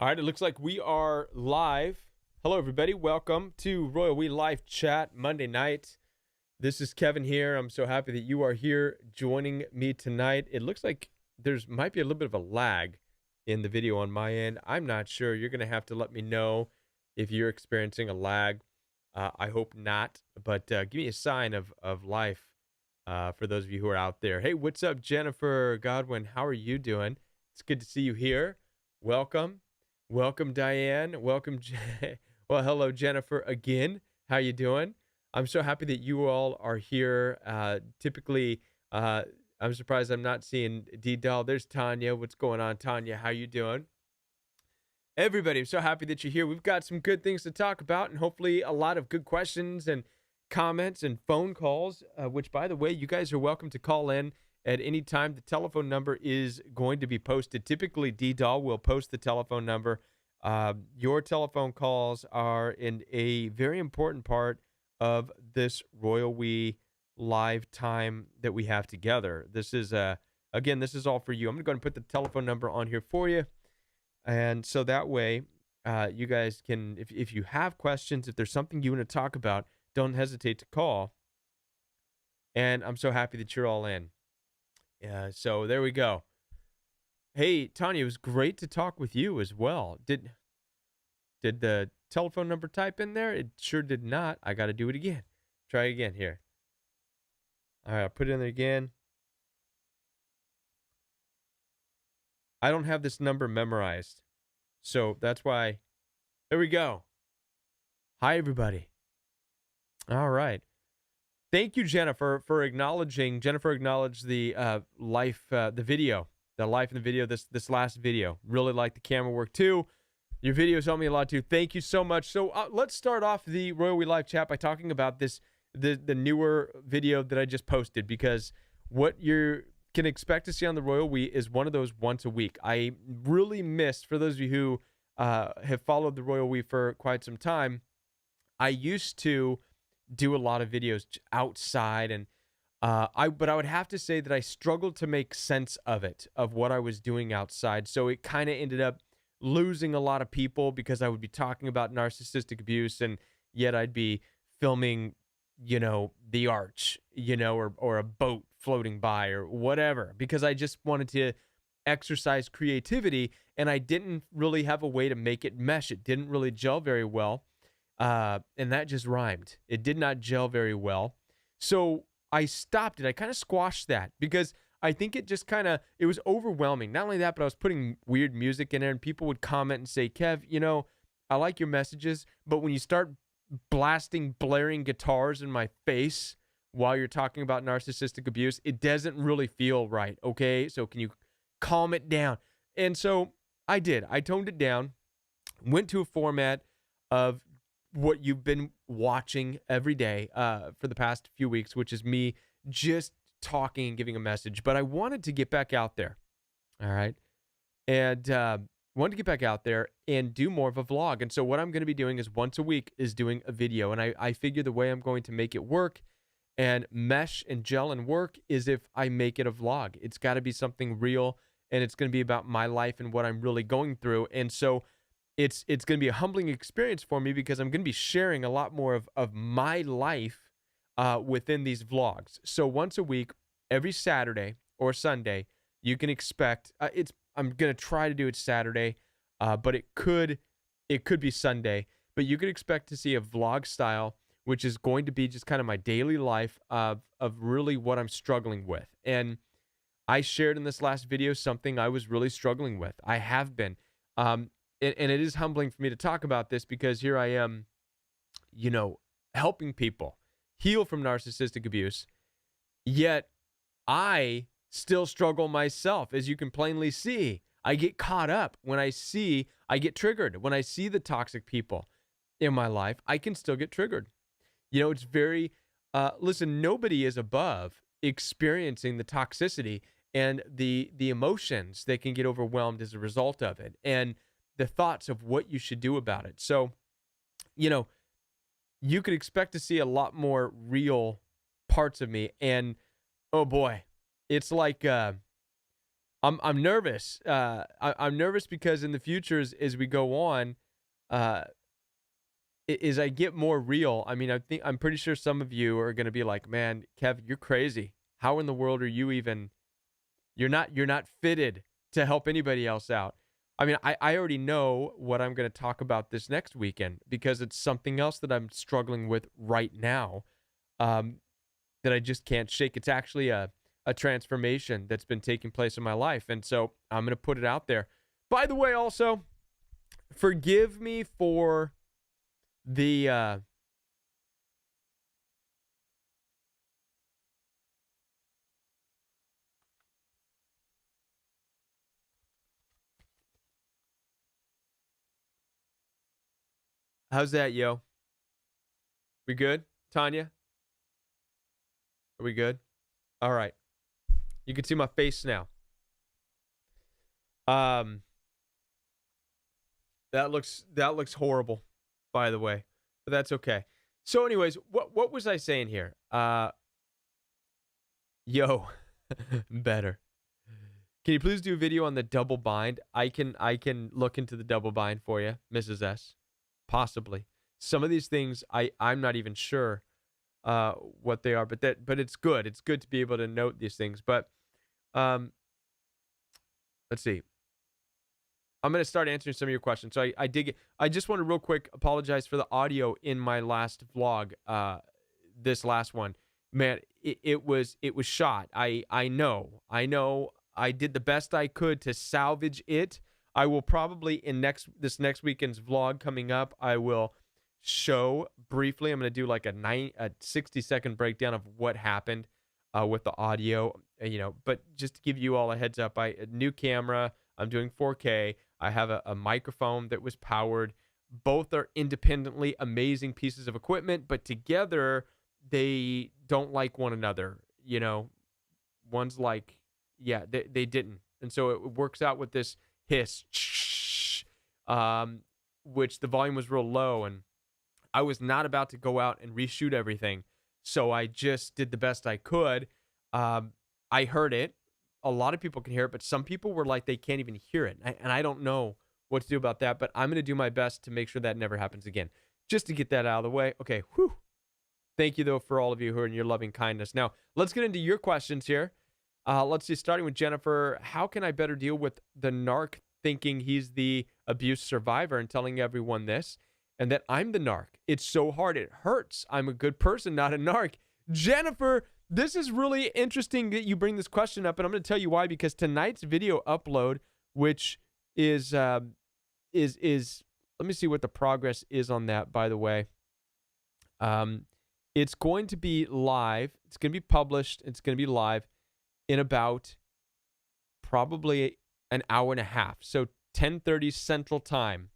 All right, it looks like we are live. Hello, everybody. Welcome to Royal We Live Chat Monday night. This is Kevin here. I'm so happy that you are here joining me tonight. It looks like there's might be a little bit of a lag in the video on my end. I'm not sure. You're going to have to let me know if you're experiencing a lag. I hope not, but give me a sign of life for those of you who are out there. Hey, what's up, Jennifer Godwin? How are you doing? It's good to see you here. Welcome. Welcome, Diane. Welcome, well, hello, Jennifer, again. How you doing? I'm so happy that you all are here. Typically, I'm surprised I'm not seeing D-Doll. There's Tanya. What's going on, Tanya? How you doing? Everybody, I'm so happy that you're here. We've got some good things to talk about and hopefully a lot of good questions and comments and phone calls, which, by the way, you guys are welcome to call in at any time. The telephone number is going to be posted. Typically, D-Doll will post the telephone number. Your telephone calls are in a very important part of this Royal We live time that we have together. This is, again, this is all for you. I'm going to go ahead and put the telephone number on here for you. And so that way, you guys can, if you have questions, if there's something you want to talk about, don't hesitate to call. And I'm so happy that you're all in. So there we go. Hey, Tanya, it was great to talk with you as well. Did the telephone number type in there? It sure did not. I got to do it again. Try again here. All right, I'll put it in there again. I don't have this number memorized, so that's why. There we go. Hi, everybody. All right. Thank you, Jennifer, for acknowledging. Jennifer acknowledged the life in the video, this last video. Really like the camera work, too. Your videos helped me a lot, too. Thank you so much. So let's start off the Royal We Live chat by talking about the newer video that I just posted, because what you can expect to see on the Royal We is one of those once a week. I really missed, for those of you who have followed the Royal We for quite some time, I used to do a lot of videos outside, and but I would have to say that I struggled to make sense of it, of what I was doing outside. So it kind of ended up losing a lot of people because I would be talking about narcissistic abuse, and yet I'd be filming, the arch, or a boat floating by or whatever, because I just wanted to exercise creativity, and I didn't really have a way to make it mesh. It didn't really gel very well. And that just rhymed. It did not gel very well. So I stopped it. I kind of squashed that because I think it was overwhelming. Not only that, but I was putting weird music in there, and people would comment and say, Kev, I like your messages, but when you start blaring guitars in my face while you're talking about narcissistic abuse, it doesn't really feel right. Okay. So can you calm it down? And so I did. I toned it down, went to a format of what you've been watching every day for the past few weeks, which is me just talking and giving a message. But I wanted to get back out there. All right. And wanted to get back out there and do more of a vlog. And so what I'm going to be doing is once a week is doing a video. And I figure the way I'm going to make it work and mesh and gel and work is if I make it a vlog. It's got to be something real, and it's going to be about my life and what I'm really going through. And so it's going to be a humbling experience for me because I'm going to be sharing a lot more of my life within these vlogs. So once a week, every Saturday or Sunday, you can expect I'm going to try to do it Saturday, but it could be Sunday. But you could expect to see a vlog style, which is going to be just kind of my daily life of really what I'm struggling with. And I shared in this last video something I was really struggling with. I have been. And it is humbling for me to talk about this because here I am, helping people heal from narcissistic abuse. Yet I still struggle myself, as you can plainly see. I get caught up I get triggered. When I see the toxic people in my life, I can still get triggered. It's very, listen, nobody is above experiencing the toxicity and the emotions that can get overwhelmed as a result of it. And the thoughts of what you should do about it. So, you could expect to see a lot more real parts of me. And oh boy, it's like I'm nervous. I'm nervous because in the future, as we go on, uh, as I get more real, I mean, I'm pretty sure some of you are going to be like, "Man, Kev, you're crazy. How in the world are you even? You're not fitted to help anybody else out." I mean, I already know what I'm going to talk about this next weekend because it's something else that I'm struggling with right now, um, that I just can't shake. It's actually a transformation that's been taking place in my life, and so I'm going to put it out there. By the way, also, forgive me for the how's that, yo? We good, Tanya? Are we good? All right. You can see my face now. Um, that looks horrible, by the way, but that's okay. So, anyways, what was I saying here? Yo, better. Can you please do a video on the double bind? I can look into the double bind for you, Mrs. S. Possibly. Some of these things I'm not even sure what they are, but it's good. It's good to be able to note these things. But um, let's see. I'm going to start answering some of your questions. So I dig it. I just want to real quick apologize for the audio in my last vlog. This last one, man, it was shot. I know. I did the best I could to salvage it. I will probably this next weekend's vlog coming up, I will show briefly. I'm going to do like a 60-second breakdown of what happened with the audio, but just to give you all a heads up, a new camera, I'm doing 4K. I have a microphone that was powered. Both are independently amazing pieces of equipment, but together they don't like one another. One's like, yeah, they didn't. And so it works out with this hiss, which the volume was real low. And I was not about to go out and reshoot everything. So I just did the best I could. I heard it. A lot of people can hear it, but some people were like, they can't even hear it. And I don't know what to do about that, but I'm going to do my best to make sure that never happens again. Just to get that out of the way. Okay, whew. Thank you, though, for all of you who are in your loving kindness. Now, let's get into your questions here. Let's see, starting with Jennifer. How can I better deal with the narc thinking he's the abuse survivor and telling everyone this, and that I'm the narc? It's so hard. It hurts. I'm a good person, not a narc. Jennifer, this is really interesting that you bring this question up, and I'm going to tell you why. Because tonight's video upload, which is let me see what the progress is on that. By the way, it's going to be live. It's going to be published. It's going to be live in about probably an hour and a half. So 10:30 Central Time.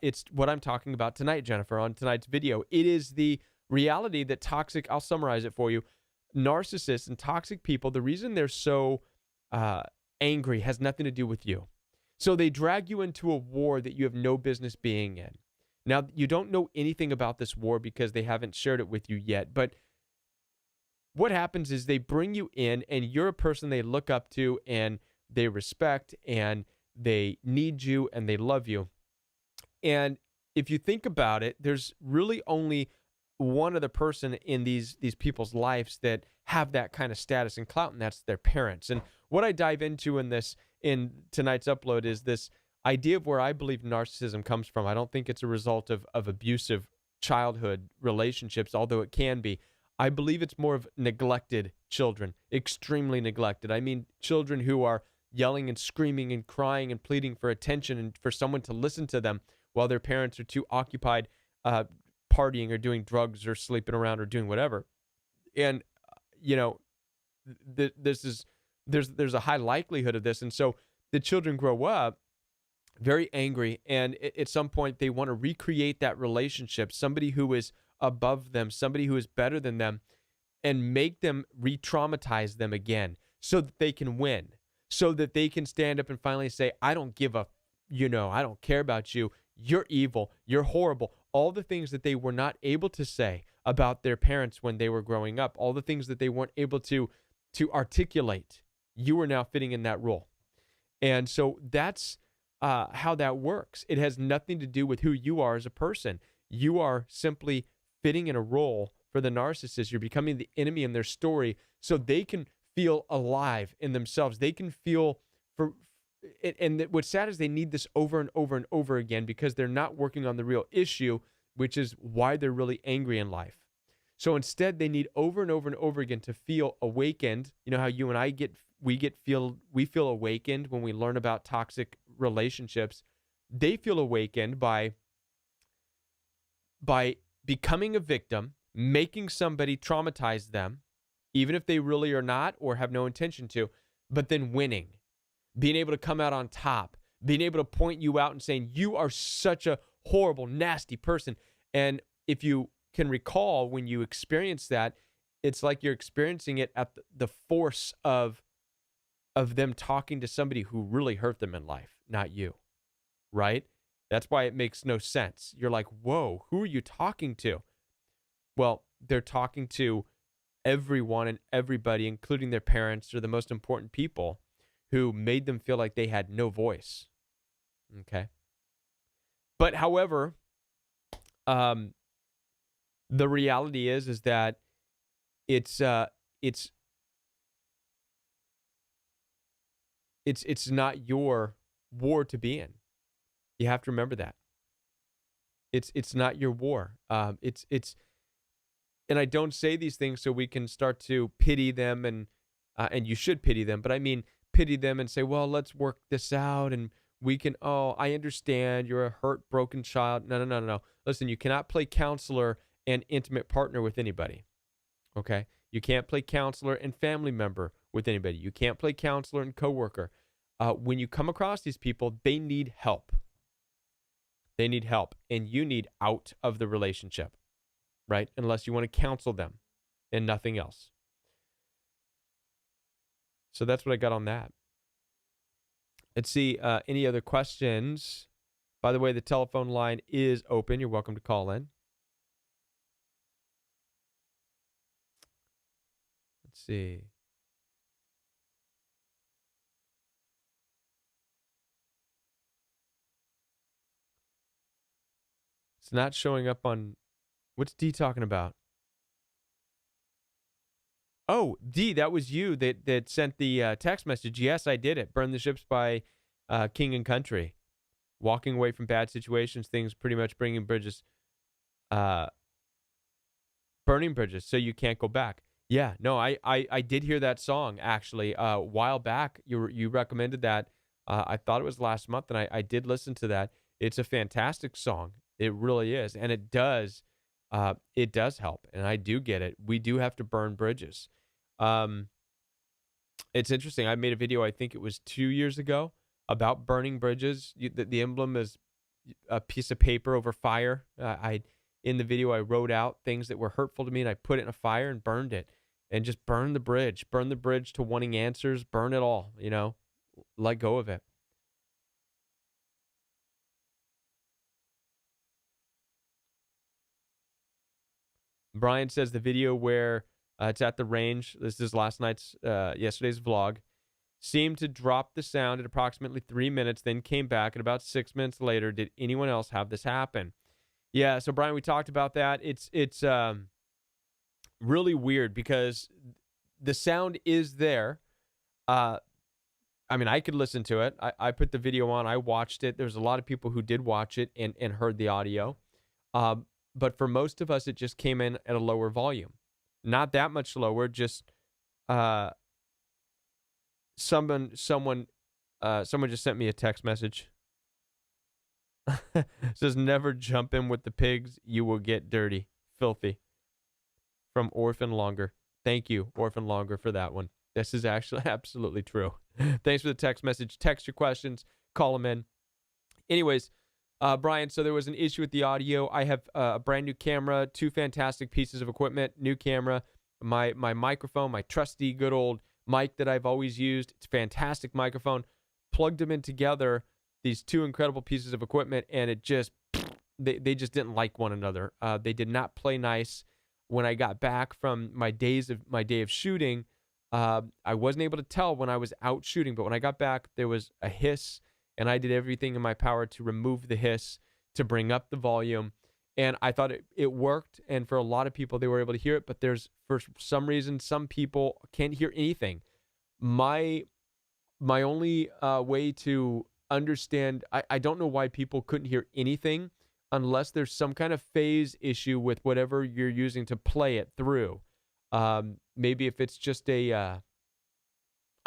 It's what I'm talking about tonight, Jennifer, on tonight's video. It is the reality that toxic, I'll summarize it for you. Narcissists and toxic people, the reason they're so angry has nothing to do with you. So they drag you into a war that you have no business being in. Now, you don't know anything about this war because they haven't shared it with you yet. But what happens is they bring you in, and you're a person they look up to and they respect and they need you and they love you. And if you think about it, there's really only one other person in these people's lives that have that kind of status and clout, and that's their parents. And what I dive into in tonight's upload is this idea of where I believe narcissism comes from. I don't think it's a result of abusive childhood relationships, although it can be. I believe it's more of neglected children, extremely neglected. I mean, children who are yelling and screaming and crying and pleading for attention and for someone to listen to them while their parents are too occupied partying or doing drugs or sleeping around or doing whatever. And, there's a high likelihood of this. And so the children grow up very angry, and at some point they want to recreate that relationship, somebody who is above them, somebody who is better than them, and make them re-traumatize them again so that they can win, so that they can stand up and finally say, I don't give a, I don't care about you. You're evil. You're horrible. All the things that they were not able to say about their parents when they were growing up, all the things that they weren't able to articulate, you are now fitting in that role. And so that's how that works. It has nothing to do with who you are as a person. You are simply fitting in a role for the narcissist. You're becoming the enemy in their story so they can feel alive in themselves. They can feel for, and what's sad is they need this over and over and over again because they're not working on the real issue, which is why they're really angry in life. So instead, they need over and over and over again to feel awakened. You know how you and I we feel awakened when we learn about toxic relationships. They feel awakened by becoming a victim, making somebody traumatize them, even if they really are not or have no intention to, but then winning, being able to come out on top, being able to point you out and saying, you are such a horrible, nasty person. And if you can recall when you experience that, it's like you're experiencing it at the force of them talking to somebody who really hurt them in life, not you, right? That's why it makes no sense. You're like, whoa, who are you talking to? Well, they're talking to everyone and everybody, including their parents or the most important people who made them feel like they had no voice. Okay. But however, the reality is that it's not your war to be in. You have to remember that. It's not your war. And I don't say these things so we can start to pity them and you should pity them, but I mean pity them and say, well, let's work this out and we can, oh, I understand you're a hurt, broken child. No. Listen, you cannot play counselor and intimate partner with anybody. Okay? You can't play counselor and family member with anybody. You can't play counselor and coworker. When you come across these people, they need help. They need help, and you need out of the relationship, right? Unless you want to counsel them and nothing else. So that's what I got on that. Let's see, any other questions? By the way, the telephone line is open. You're welcome to call in. Let's see. It's not showing up on... What's D talking about? Oh, D, that was you that sent the text message. Yes, I did it. Burn the Ships by King and Country. Walking away from bad situations, things pretty much burning bridges so you can't go back. Yeah, no, I did hear that song, actually. A while back, you recommended that. I thought it was last month, and I did listen to that. It's a fantastic song. It really is. And it does help, and I do get it. We do have to burn bridges. It's interesting. I made a video, I think it was 2 years ago, about burning bridges. The emblem is a piece of paper over fire. In the video, I wrote out things that were hurtful to me, and I put it in a fire and burned it. And just burn the bridge. Burn the bridge to wanting answers. Burn it all, Let go of it. Brian says the video where it's at the range, this is yesterday's vlog, seemed to drop the sound at approximately 3 minutes, then came back at about 6 minutes later. Did anyone else have this happen? Yeah, so Brian, we talked about that. It's really weird because the sound is there. I mean, I could listen to it. I put the video on. I watched it. There's a lot of people who did watch it and heard the audio. But for most of us, it just came in at a lower volume. Not that much lower, just someone just sent me a text message. Says, never jump in with the pigs. You will get dirty. Filthy. From Orphan Longer. Thank you, Orphan Longer, for that one. This is actually absolutely true. Thanks for the text message. Text your questions. Call them in. Anyways, Brian, so there was an issue with the audio. I have a brand new camera, 2 fantastic pieces of equipment, new camera, my microphone, my trusty good old mic that I've always used. It's a fantastic microphone. Plugged them in together, these 2 incredible pieces of equipment, and it just, they just didn't like one another. They did not play nice. When I got back from my day of shooting, I wasn't able to tell when I was out shooting, but when I got back, there was a hiss, and I did everything in my power to remove the hiss, to bring up the volume. And I thought it worked. And for a lot of people, they were able to hear it. But for some reason, some people can't hear anything. My only way to understand, I don't know why people couldn't hear anything unless there's some kind of phase issue with whatever you're using to play it through. Maybe if it's just I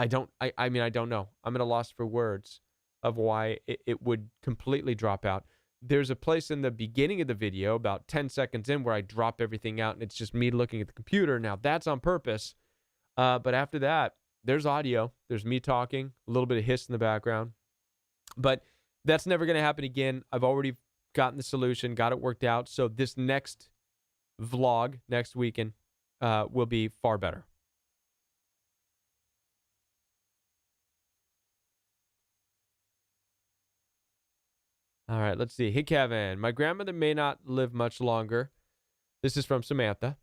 don't know. I'm at a loss for words of why it would completely drop out. There's a place in the beginning of the video, about 10 seconds in, where I drop everything out and it's just me looking at the computer. Now, that's on purpose. But after that, there's audio. There's me talking, a little bit of hiss in the background. But that's never going to happen again. I've already gotten the solution, got it worked out. So this next vlog, next weekend, will be far better. All right, let's see. Hey, Kevin. My grandmother may not live much longer. This is from Samantha.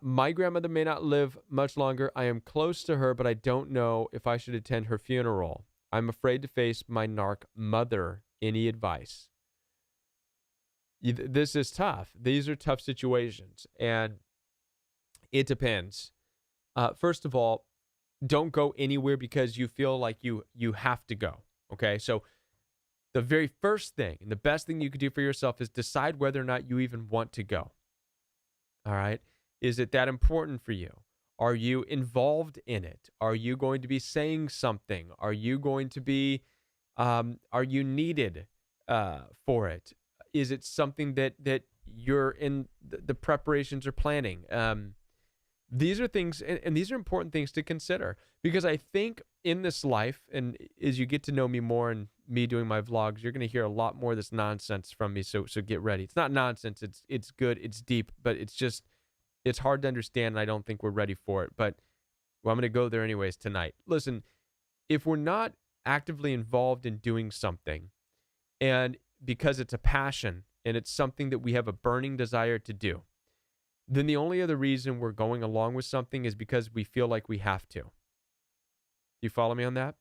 My grandmother may not live much longer. I am close to her, but I don't know if I should attend her funeral. I'm afraid to face my narc mother. Any advice? This is tough. These are tough situations, and it depends. First of all, don't go anywhere because you feel like you have to go. Okay, so the very first thing and the best thing you could do for yourself is decide whether or not you even want to go. All right, is it that important for you? Are you involved in it? Are you going to be saying something? Are you going to be? Are you needed for it? Is it something that you're in the preparations or planning? These are things, and these are important things to consider, because I think in this life, and as you get to know me more and me doing my vlogs, you're going to hear a lot more of this nonsense from me. So get ready. It's not nonsense. It's good. It's deep, but it's hard to understand. And I don't think we're ready for it. But I'm going to go there anyways tonight. Listen, if we're not actively involved in doing something, and because it's a passion and it's something that we have a burning desire to do, then the only other reason we're going along with something is because we feel like we have to. You follow me on that?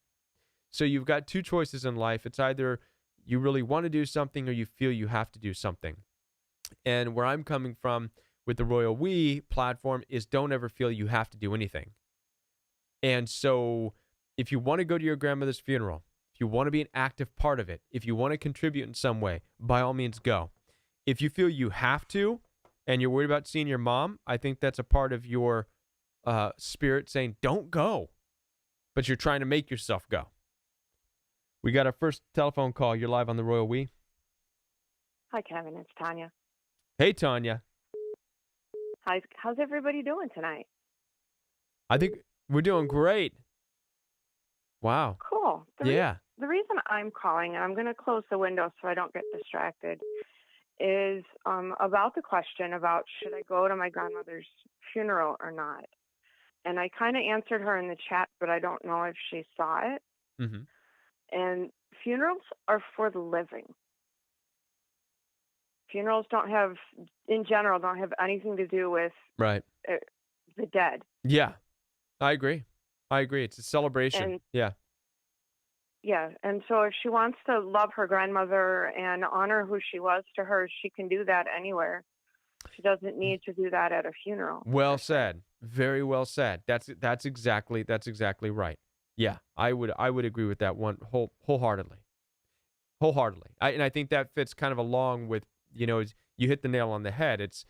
So you've got two choices in life. It's either you really want to do something or you feel you have to do something. And where I'm coming from with the Royal We platform is don't ever feel you have to do anything. And so if you want to go to your grandmother's funeral, if you want to be an active part of it, if you want to contribute in some way, by all means go. If you feel you have to, and you're worried about seeing your mom, I think that's a part of your spirit saying, don't go. But you're trying to make yourself go. We got our first telephone call. You're live on the Royal We. Hi, Kevin. It's Tanya. Hey, Tanya. How's everybody doing tonight? I think we're doing great. Wow. Cool. The reason I'm calling, and I'm going to close the window so I don't get distracted, is about the question about should I go to my grandmother's funeral or not. And I kind of answered her in the chat, but I don't know if she saw it. Mm-hmm. And funerals are for the living. Funerals in general, don't have anything to do with right. The dead. Yeah, I agree. It's a celebration. Yeah. Yeah, and so if she wants to love her grandmother and honor who she was to her, she can do that anywhere. She doesn't need to do that at a funeral. Well said. Very well said. That's exactly right. Yeah, I would agree with that one wholeheartedly. And I think that fits kind of along with, you hit the nail on the head. It's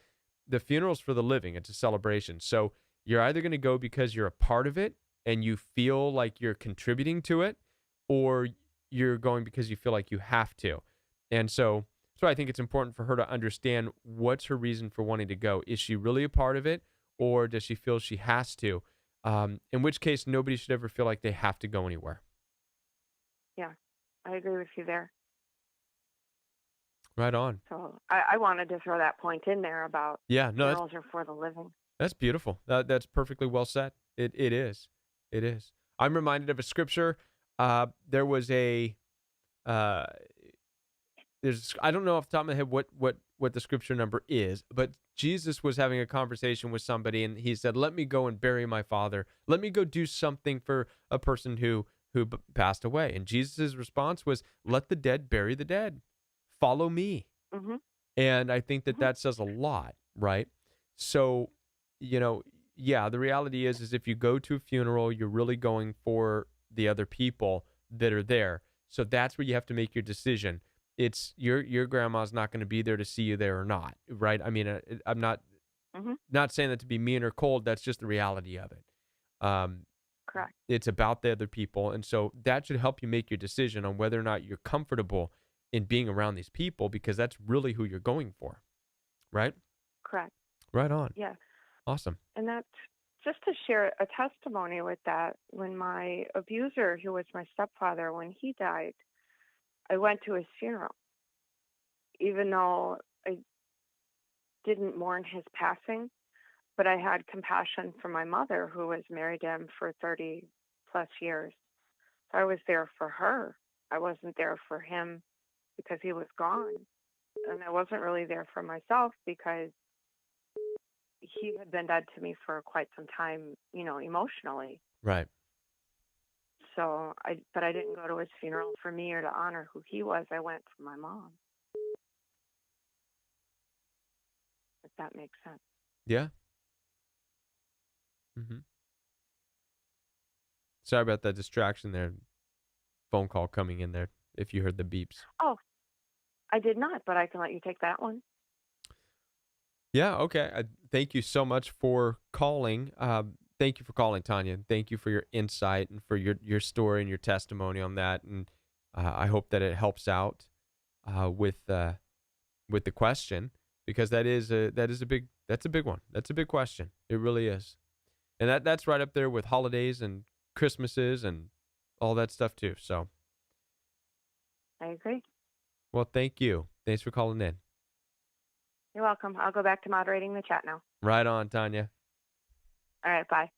the funeral's for the living. It's a celebration. So you're either going to go because you're a part of it and you feel like you're contributing to it, or you're going because you feel like you have to. And so I think it's important for her to understand what's her reason for wanting to go. Is she really a part of it, or does she feel she has to? In which case, nobody should ever feel like they have to go anywhere. Yeah, I agree with you there. Right on. So I wanted to throw that point in there about funerals are for the living. That's beautiful. That's perfectly well said. It is. I'm reminded of a scripture. There was a I don't know off the top of my head what the scripture number is, but Jesus was having a conversation with somebody, and he said, "Let me go and bury my father. Let me go do something for a person who passed away." And Jesus' response was, "Let the dead bury the dead. Follow me." Mhm. And I think that Mhm. that says a lot, right? So, yeah, the reality is if you go to a funeral, you're really going for the other people that are there. So that's where you have to make your decision. It's your grandma's not going to be there to see you there or not, right? I mean, I'm Mhm. not saying that to be mean or cold. That's just the reality of it. Um, Correct. it's about the other people, and so that should help you make your decision on whether or not you're comfortable in being around these people, because that's really who you're going for, right? Correct. Right on. Yeah. Awesome. And that's just to share a testimony with that. When my abuser, who was my stepfather, when he died, I went to his funeral, even though I didn't mourn his passing, but I had compassion for my mother, who was married to him for 30 plus years. So I was there for her. I wasn't there for him because he was gone. And I wasn't really there for myself because he had been dead to me for quite some time, emotionally. Right. But I didn't go to his funeral for me or to honor who he was. I went for my mom. If that makes sense. Yeah. Sorry about that distraction there. Phone call coming in there. If you heard the beeps. Oh, I did not, but I can let you take that one. Yeah. Okay. Thank you so much for calling. Thank you for calling, Tanya. Thank you for your insight and for your story and your testimony on that. And I hope that it helps out with the question, because that's a big one. That's a big question. It really is. And that's right up there with holidays and Christmases and all that stuff too. So, I agree. well, thank you. Thanks for calling in. You're welcome. I'll go back to moderating the chat now. Right on, Tanya. All right, bye.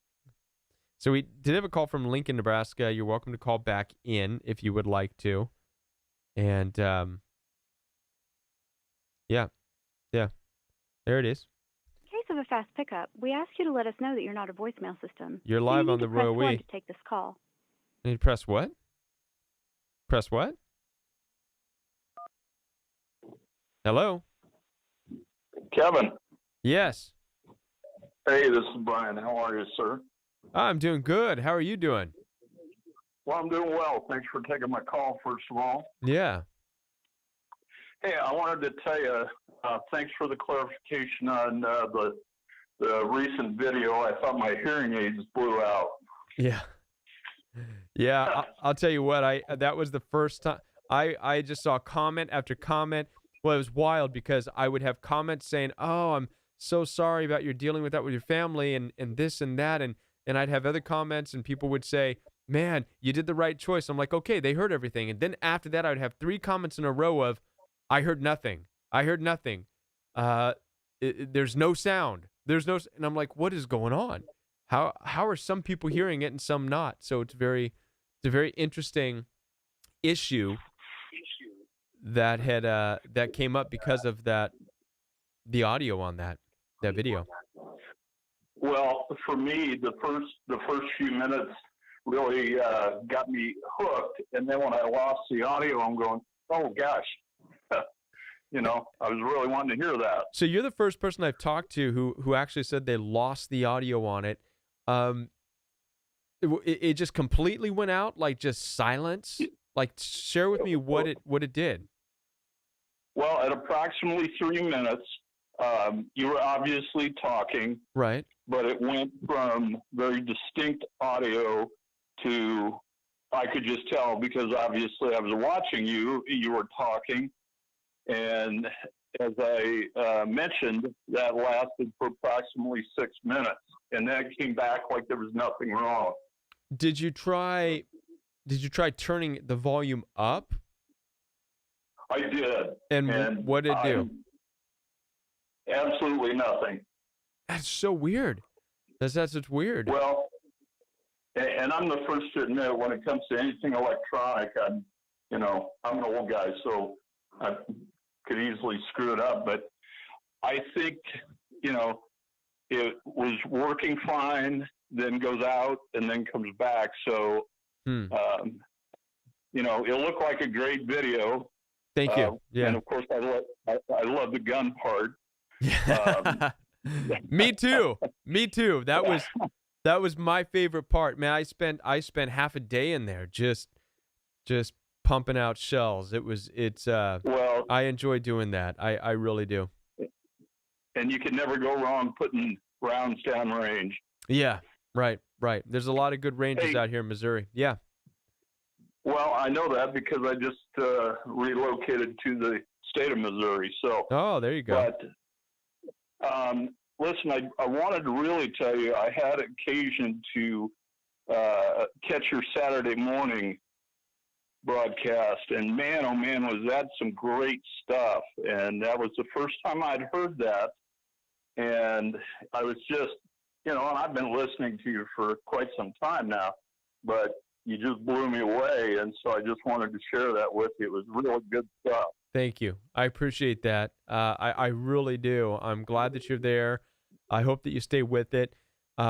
So we did have a call from Lincoln, Nebraska. You're welcome to call back in if you would like to. And yeah, there it is. In case of a fast pickup, we ask you to let us know that you're not a voicemail system. You're So live you on need the to press Royal 1 We. to take this call. And you press what? Press what? Hello? Kevin. Yes. Hey, this is Brian. How are you, sir? I'm doing good. How are you doing? Well, I'm doing well. Thanks for taking my call, first of all. Yeah. Hey, I wanted to tell you, thanks for the clarification on the recent video. I thought my hearing aids blew out. Yeah. Yeah, I'll tell you what, that was the first time I just saw comment after comment. Well, it was wild because I would have comments saying, "Oh, I'm so sorry about you dealing with that with your family and this and that," and I'd have other comments and people would say, "Man, you did the right choice." I'm like, "Okay, they heard everything." And then after that, I would have 3 comments in a row of, "I heard nothing. I heard nothing. There's no sound. There's no," and I'm like, "What is going on? How are some people hearing it and some not?" So it's a very interesting issue that had that came up because of the audio on that video. Well, for me, the first few minutes really got me hooked, and then when I lost the audio, I'm going, "Oh gosh." I was really wanting to hear that. So you're the first person I've talked to who actually said they lost the audio on it. It just completely went out, like just silence. Like, share with me what it did. Well, at approximately 3 minutes, you were obviously talking, right? But it went from very distinct audio to, I could just tell because obviously I was watching you were talking, and as I mentioned, that lasted for approximately 6 minutes, and then it came back like there was nothing wrong. Did you try turning the volume up? I did. And what did it do? Absolutely nothing. That's so weird. That's such weird. Well, and I'm the first to admit when it comes to anything electronic, I'm an old guy, so I could easily screw it up, but I think, it was working fine, then goes out and then comes back. So, Hmm. it looked like a great video. Thank you. Yeah. And of course, I love the gun part. Yeah. Me too. Me too. That was my favorite part. Man, I spent half a day in there just pumping out shells. Well, I enjoy doing that. I really do. and you can never go wrong putting rounds down range. Yeah. Right. There's a lot of good ranges Hey. out here in Missouri. Yeah. Well, I know that because I just relocated to the state of Missouri. So, Oh, there you go. but listen, I wanted to really tell you I had occasion to catch your Saturday morning broadcast, and man, oh man, was that some great stuff! And that was the first time I'd heard that, and I was just, and I've been listening to you for quite some time now, but you just blew me away, and so I just wanted to share that with you. It was really good stuff. Thank you. I appreciate that. I really do. I'm glad that you're there. I hope that you stay with it.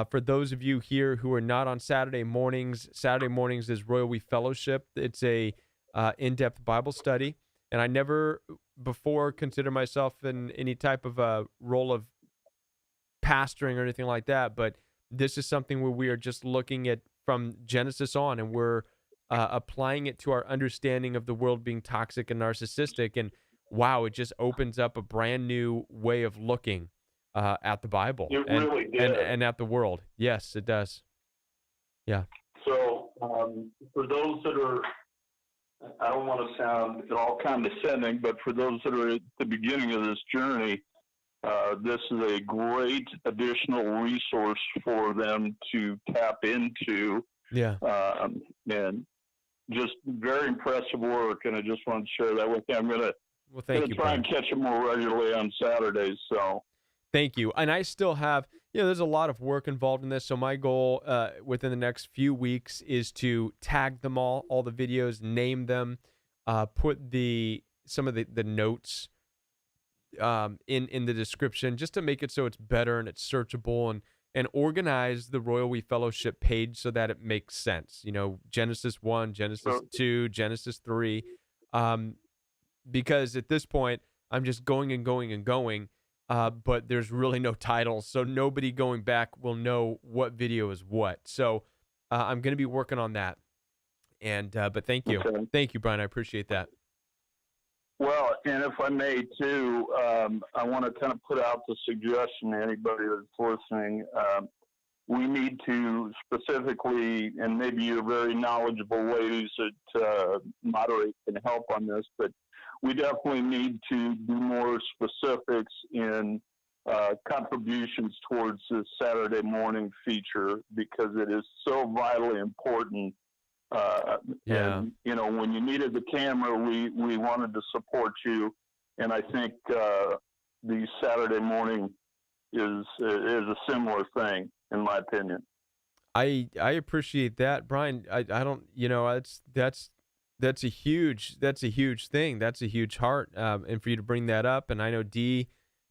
For those of you here who are not on Saturday mornings is Royal We Fellowship. It's a in-depth Bible study, and I never before considered myself in any type of a role of pastoring or anything like that, but this is something where we are just looking at from Genesis on, and we're applying it to our understanding of the world being toxic and narcissistic. And wow, it just opens up a brand new way of looking at the Bible Really did. and at the world. Yes, it does. Yeah. So for those that are, I don't want to sound at all condescending, but for those that are at the beginning of this journey, this is a great additional resource for them to tap into. Yeah. And just very impressive work, and I just wanted to share that with you. I'm going to Thank you, try Brian. and catch it more regularly on Saturdays. So Thank you. And I still have, there's a lot of work involved in this. So my goal within the next few weeks is to tag them all the videos, name them, put some of the notes in the description, just to make it so it's better and it's searchable, and organize the Royal We Fellowship page so that it makes sense. Genesis 1, Genesis 2, Genesis 3. Because at this point, I'm just going and going and going, but there's really no titles, so nobody going back will know what video is what. So I'm going to be working on that. And but thank you. Okay. Thank you, Brian. I appreciate that. Well, and if I may too, I want to kind of put out the suggestion to anybody that's listening. We need to specifically, and maybe you're very knowledgeable ladies that moderate can help on this, but we definitely need to do more specifics in contributions towards this Saturday morning feature, because it is so vitally important. Yeah. And, when you needed the camera, we wanted to support you. And I think the Saturday morning is a similar thing, in my opinion. I appreciate that, Brian. I don't, that's a huge thing. That's a huge heart. And for you to bring that up, and I know Dee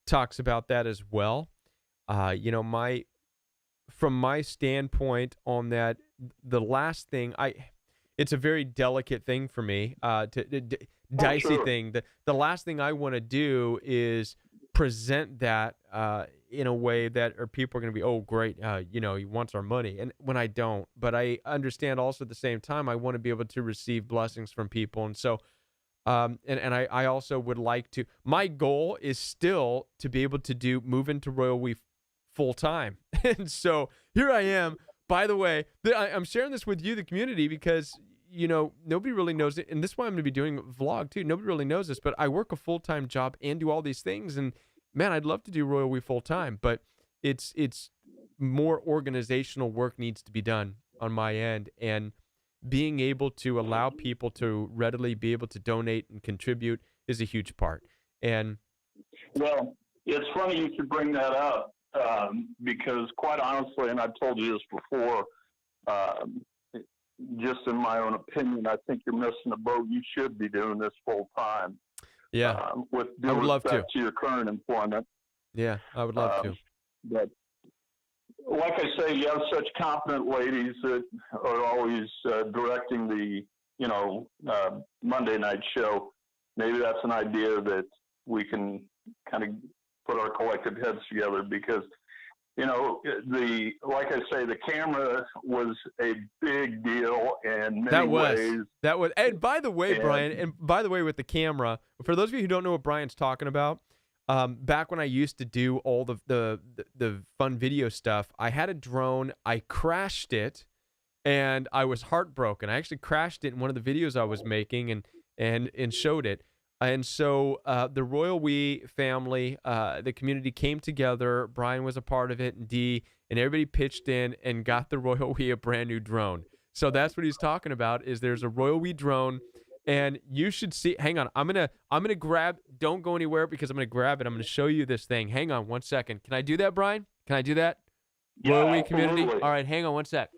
talks about that as well. From my standpoint on that, the last thing it's a very delicate thing for me, dicey sure. thing. The last thing I want to do is present that in a way that people are going to be, oh, great, he wants our money. And when I don't, but I understand also at the same time, I want to be able to receive blessings from people. And so, I also would like to, my goal is still to be able to move into Royal We full time. And so here I am. By the way, I'm sharing this with you, the community, because, nobody really knows it. And this is why I'm going to be doing a vlog too. Nobody really knows this, but I work a full-time job and do all these things. And man, I'd love to do Royal We full time, but it's more organizational work needs to be done on my end. And being able to allow people to readily be able to donate and contribute is a huge part. And well, it's funny you should bring that up, because quite honestly, and I've told you this before, just in my own opinion, I think you're missing the boat. You should be doing this full time. Yeah. with I due would love to. respect to your current employment. Yeah, I would love to. But like I say, you have such competent ladies that are always directing the, Monday night show. Maybe that's an idea that we can kind of put our collective heads together, because, like I say, the camera was a big deal in many ways. That was. And by the way, Brian, and by the way, with the camera, for those of you who don't know what Brian's talking about, back when I used to do all the fun video stuff, I had a drone. I crashed it, and I was heartbroken. I actually crashed it in one of the videos I was making and showed it. And so the Royal We family, the community came together. Brian was a part of it, and Dee, and everybody pitched in and got the Royal We a brand new drone. So that's what he's talking about. Is there's a Royal We drone, and you should see. Hang on, I'm gonna grab. Don't go anywhere, because I'm gonna grab it. I'm gonna show you this thing. Hang on one second. Can I do that, Brian? Can I do that? Yeah, Royal We community. absolutely. All right, hang on one sec.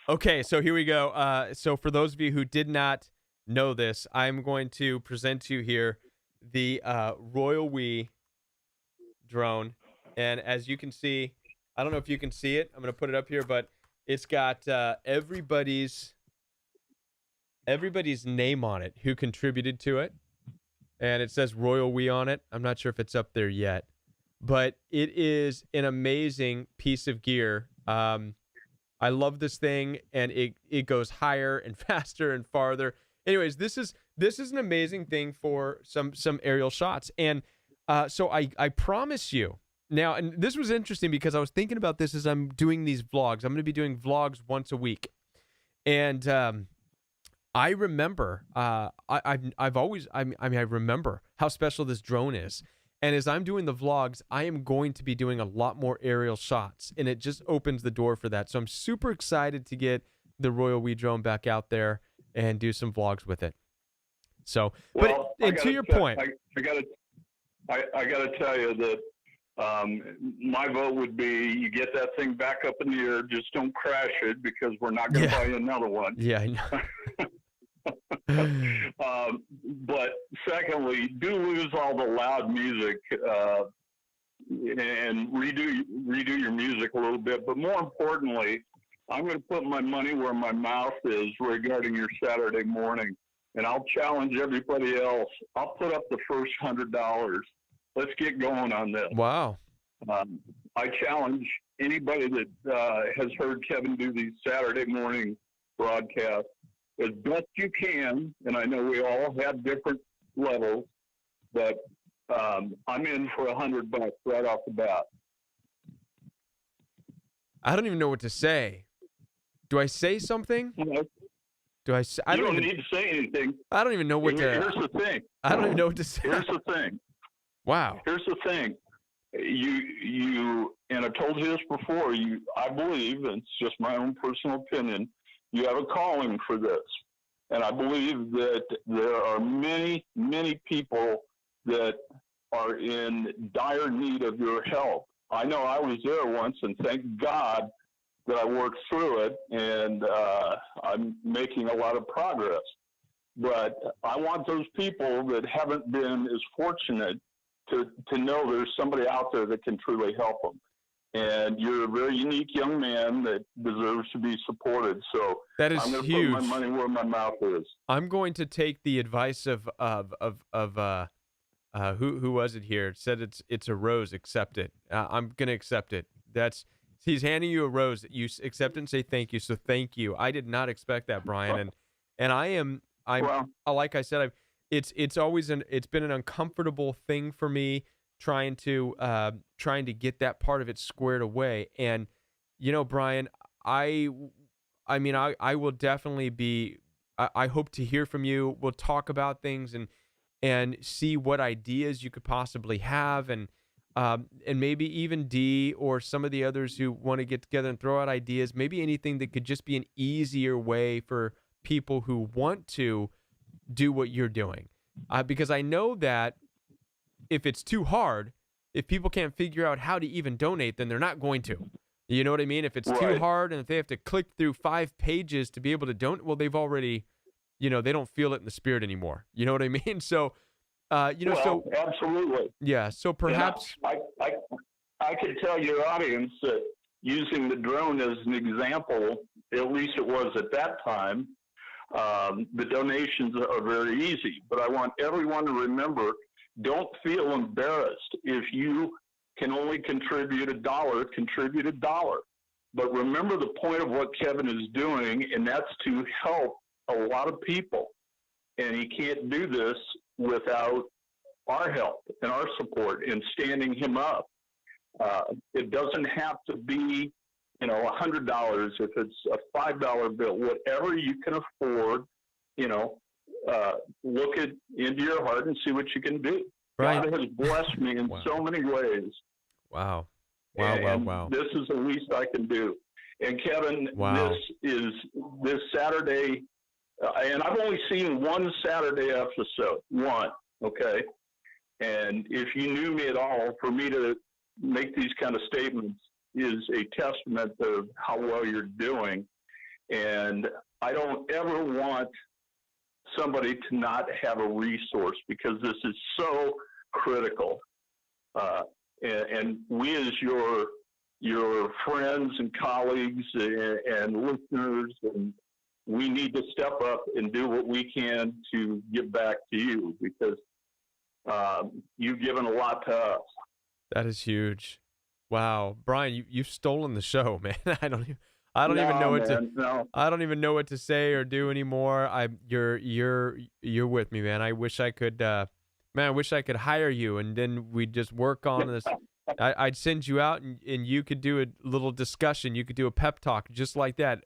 Okay, so here we go. So for those of you who did not know this, I'm going to present to you here the Royal We drone. And as you can see, I don't know if you can see it. I'm going to put it up here, but it's got everybody's name on it who contributed to it. And it says Royal We on it. I'm not sure if it's up there yet, but it is an amazing piece of gear. I love this thing, and it goes higher and faster and farther. Anyways, this is an amazing thing for some aerial shots. And so I promise you now, and this was interesting because I was thinking about this as I'm doing these vlogs. I'm going to be doing vlogs once a week, and I remember I remember how special this drone is. And as I'm doing the vlogs, I am going to be doing a lot more aerial shots, and it just opens the door for that. So I'm super excited to get the Royal We drone back out there and do some vlogs with it. So, Well, but to your point, I gotta tell you that my vote would be, you get that thing back up in the air, just don't crash it, because we're not going to buy you another one. Yeah, I know. But secondly, do lose all the loud music and redo your music a little bit. But more importantly, I'm going to put my money where my mouth is regarding your Saturday morning, and I'll challenge everybody else. I'll put up the first $100. Let's get going on this. Wow. I challenge anybody that has heard Kevin do these Saturday morning broadcasts as best you can, and I know we all have different levels, but I'm in for $100 right off the bat. I don't even know what to say. Do I say something? Do I say? I don't even need to say anything. I don't even know what to. Here's the thing. I don't even know what to say. Here's the thing. Wow. Here's the thing. You, and I've told you this before. I believe, and it's just my own personal opinion, you have a calling for this. And I believe that there are many, many people that are in dire need of your help. I know I was there once, and thank God that I worked through it, and I'm making a lot of progress. But I want those people that haven't been as fortunate to know there's somebody out there that can truly help them. And you're a very unique young man that deserves to be supported. So that is I'm going to huge. put my money where my mouth is. I'm going to take the advice of who was it here? It said it's a rose. Accept it. I'm going to accept it. He's handing you a rose. You accept it and say thank you. So thank you. I did not expect that, Brian. And I'm like I said, it's been an uncomfortable thing for me trying to get that part of it squared away. And Brian, I will definitely be. I hope to hear from you. We'll talk about things and see what ideas you could possibly have, and maybe even Dee or some of the others who want to get together and throw out ideas. Maybe anything that could just be an easier way for people who want to do what you're doing, because I know that if it's too hard, if people can't figure out how to even donate, then they're not going to. You know what I mean? If it's too Right. hard and if they have to click through 5 pages to be able to donate, well, they've already, they don't feel it in the spirit anymore. You know what I mean? So, Well, absolutely. yeah. So perhaps, I could tell your audience that using the drone as an example, at least it was at that time, the donations are very easy. But I want everyone to remember, don't feel embarrassed. If you can only contribute $1, contribute $1. But remember the point of what Kevin is doing, and that's to help a lot of people. And he can't do this without our help and our support in standing him up. It doesn't have to be, $100. If it's a $5 bill, whatever you can afford, look into your heart and see what you can do. Brian, God has blessed me in so many ways. Wow. And this is the least I can do. And Kevin, this Saturday, and I've only seen one Saturday episode, one, okay? And if you knew me at all, for me to make these kind of statements is a testament of how well you're doing. And I don't ever want somebody to not have a resource, because this is so critical. And we, as your friends and colleagues and listeners, and we need to step up and do what we can to give back to you, because you've given a lot to us. That is huge. Wow, Brian, you've stolen the show, man. I don't even know what to say or do anymore. You're with me, man. I wish I could, hire you, and then we'd just work on this. I'd send you out, and you could do a little discussion. You could do a pep talk just like that,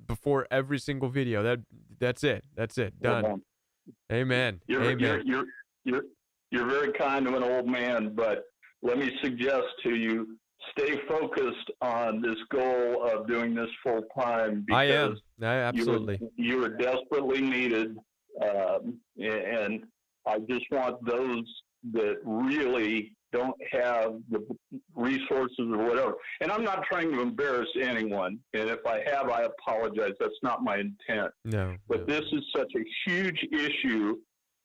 before every single video. That's it. Done. Amen. Amen. You're very kind to an old man, but let me suggest to you, stay focused on this goal of doing this full time. I am. Absolutely. You are desperately needed. And I just want those that really don't have the resources or whatever. And I'm not trying to embarrass anyone. And if I have, I apologize. That's not my intent. No. But this is such a huge issue.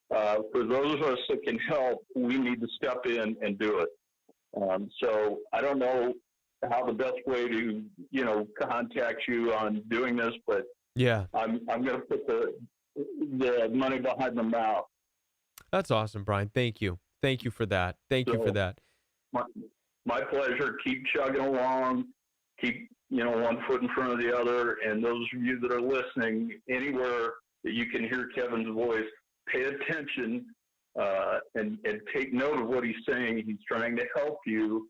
For those of us that can help, we need to step in and do it. So I don't know how the best way to, contact you on doing this, but yeah, I'm going to put the money behind the mouth. That's awesome, Brian. Thank you. Thank you for that. Thank you for that. My pleasure. Keep chugging along. Keep, one foot in front of the other. And those of you that are listening, anywhere that you can hear Kevin's voice, pay attention and take note of what he's saying. He's trying to help you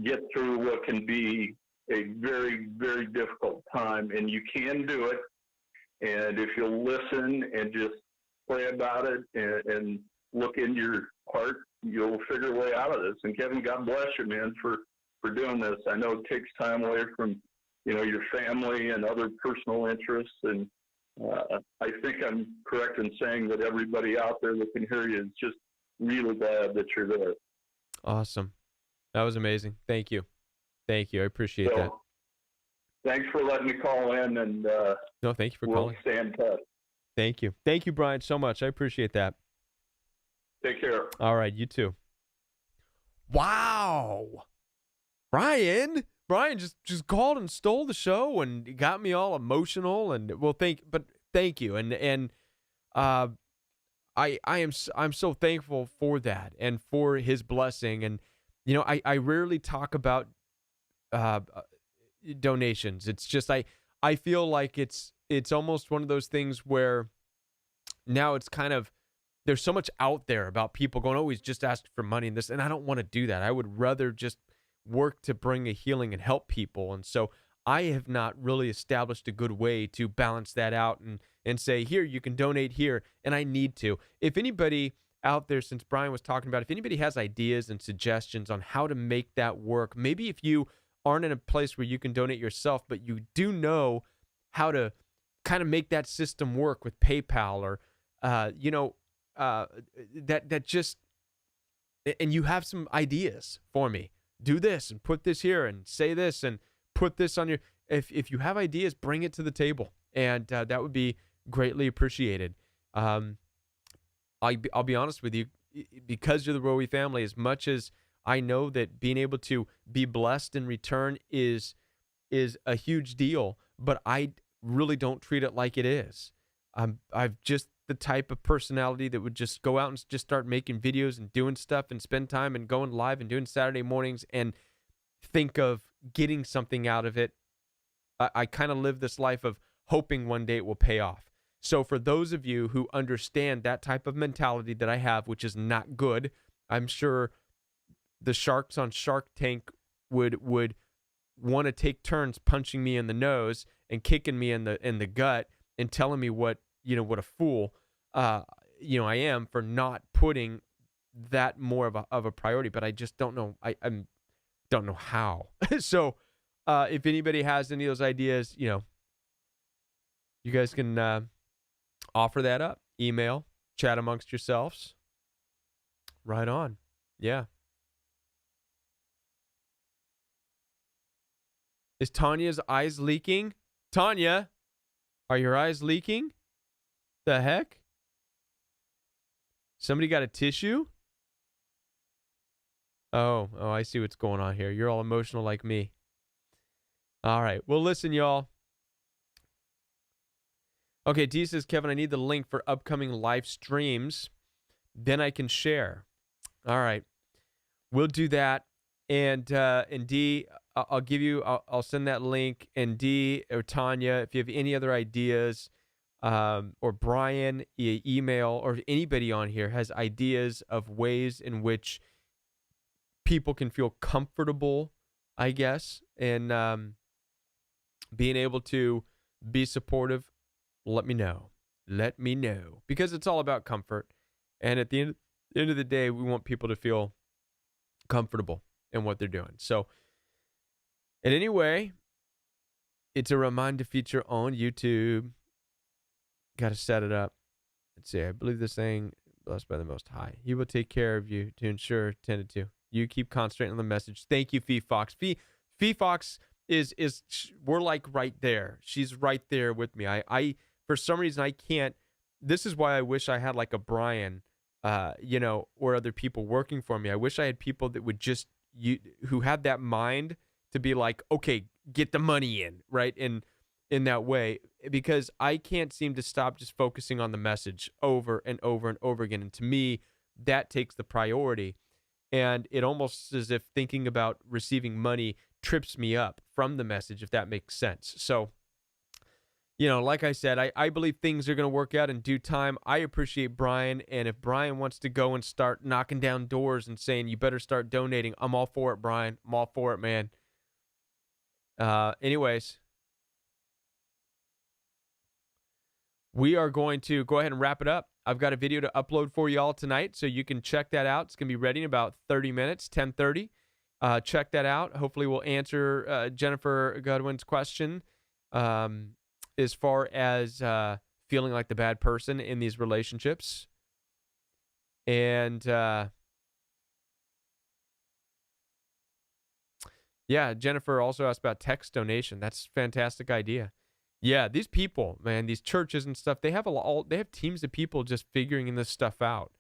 get through what can be a very, very difficult time, and you can do it. And if you'll listen and just pray about it and look in your heart, you'll figure a way out of this. And Kevin, God bless you, man, for doing this. I know it takes time away from, your family and other personal interests. And I think I'm correct in saying that everybody out there that can hear you is just really glad that you're there. Awesome. That was amazing. Thank you. I appreciate that. Thanks for letting me call in, and no, thank you for calling. We'll stay in touch. Thank you, Brian, so much. I appreciate that. Take care. All right, you too. Wow, Brian just called and stole the show and got me all emotional. And thank you, and I'm so thankful for that and for his blessing. And I rarely talk about donations. It's just I feel like it's almost one of those things where now it's kind of, there's so much out there about people going, oh, he's just asking for money and this, and I don't want to do that. I would rather just work to bring a healing and help people. And so I have not really established a good way to balance that out and say, here, you can donate here, and I need to. If anybody out there, since Brian was talking about, if anybody has ideas and suggestions on how to make that work, maybe if you aren't in a place where you can donate yourself, but you do know how to kind of make that system work with PayPal or, that just, and you have some ideas for me. Do this and put this here and say this and put this on your. If you have ideas, bring it to the table, and that would be greatly appreciated. I'll be honest with you, because you're the Rowe family. As much as I know that being able to be blessed in return is a huge deal, but I really don't treat it like it is. I've just the type of personality that would just go out and just start making videos and doing stuff and spend time and going live and doing Saturday mornings and think of getting something out of it. I kind of live this life of hoping one day it will pay off. So for those of you who understand that type of mentality that I have, which is not good, I'm sure the sharks on Shark Tank would want to take turns punching me in the nose and kicking me in the gut and telling me what a fool I am for not putting that more of a priority. But I just don't know. I don't know how. So if anybody has any of those ideas, you guys can offer that up. Email, chat amongst yourselves. Right on. Yeah. Is Tanya's eyes leaking? Tanya, are your eyes leaking? The heck? Somebody got a tissue? Oh, I see what's going on here. You're all emotional like me. All right. Well, listen, y'all. Okay, D says, Kevin, I need the link for upcoming live streams. Then I can share. All right. We'll do that. And D, I'll send that link. And D or Tanya, if you have any other ideas, or Brian, email, or if anybody on here has ideas of ways in which people can feel comfortable, I guess, and being able to be supportive, let me know. Let me know. Because it's all about comfort. And at the end of the day, we want people to feel comfortable in what they're doing. So, and anyway, it's a reminder feature on YouTube. Got to set it up. Let's see. I believe this thing, blessed by the Most High. He will take care of you to ensure tended to. You keep concentrating on the message. Thank you, Fee Fox. Fee Fox is we're like right there. She's right there with me. I for some reason I can't. This is why I wish I had like a Brian, or other people working for me. I wish I had people that would just who had that mind to be like, okay, get the money in, right? And in that way, because I can't seem to stop just focusing on the message over and over and over again. And to me, that takes the priority. And it almost as if thinking about receiving money trips me up from the message, if that makes sense. So, like I said, I believe things are going to work out in due time. I appreciate Brian. And if Brian wants to go and start knocking down doors and saying, you better start donating, I'm all for it, Brian. I'm all for it, man. Anyways, we are going to go ahead and wrap it up. I've got a video to upload for y'all tonight, so you can check that out. It's going to be ready in about 30 minutes, 10:30. Check that out. Hopefully we'll answer Jennifer Godwin's question as far as feeling like the bad person in these relationships. And yeah, Jennifer also asked about text donation. That's a fantastic idea. Yeah, these people, man, these churches and stuff, they have they have teams of people just figuring this stuff out.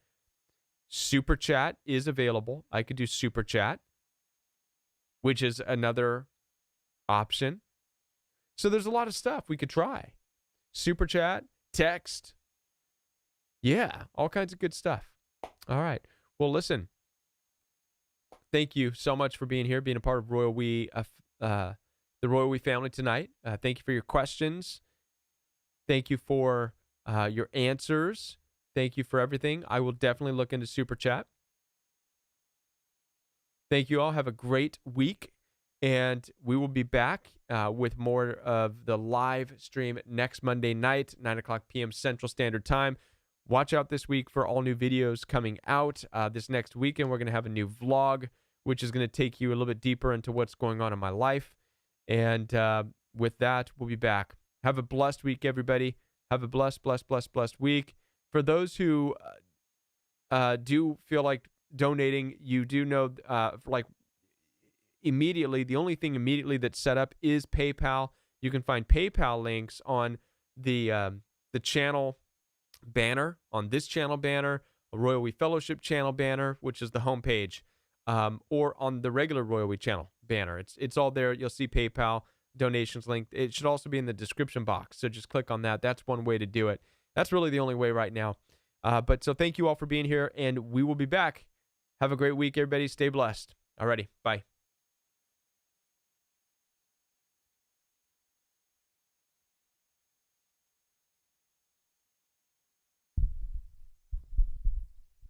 Super Chat is available. I could do Super Chat, which is another option. So there's a lot of stuff we could try. Super Chat, text. Yeah, all kinds of good stuff. All right. Well, listen. Thank you so much for being here, being a part of Royal We, the Royal We family tonight. Thank you for your questions. Thank you for your answers. Thank you for everything. I will definitely look into Super Chat. Thank you all. Have a great week. And we will be back with more of the live stream next Monday night, 9 o'clock p.m. Central Standard Time. Watch out this week for all new videos coming out. This next weekend, we're going to have a new vlog, which is going to take you a little bit deeper into what's going on in my life. And with that, we'll be back. Have a blessed week, everybody. Have a blessed week. For those who do feel like donating, you do know, like immediately, the only thing immediately that's set up is PayPal. You can find PayPal links on the channel banner, on this channel banner, a Royal We Fellowship channel banner, which is the homepage, or on the regular Royal We channel banner. It's all there. You'll see PayPal donations link. It should also be in the description box. So just click on that. That's one way to do it. That's really the only way right now. But so thank you all for being here, and we will be back. Have a great week, everybody. Stay blessed. Alrighty, bye.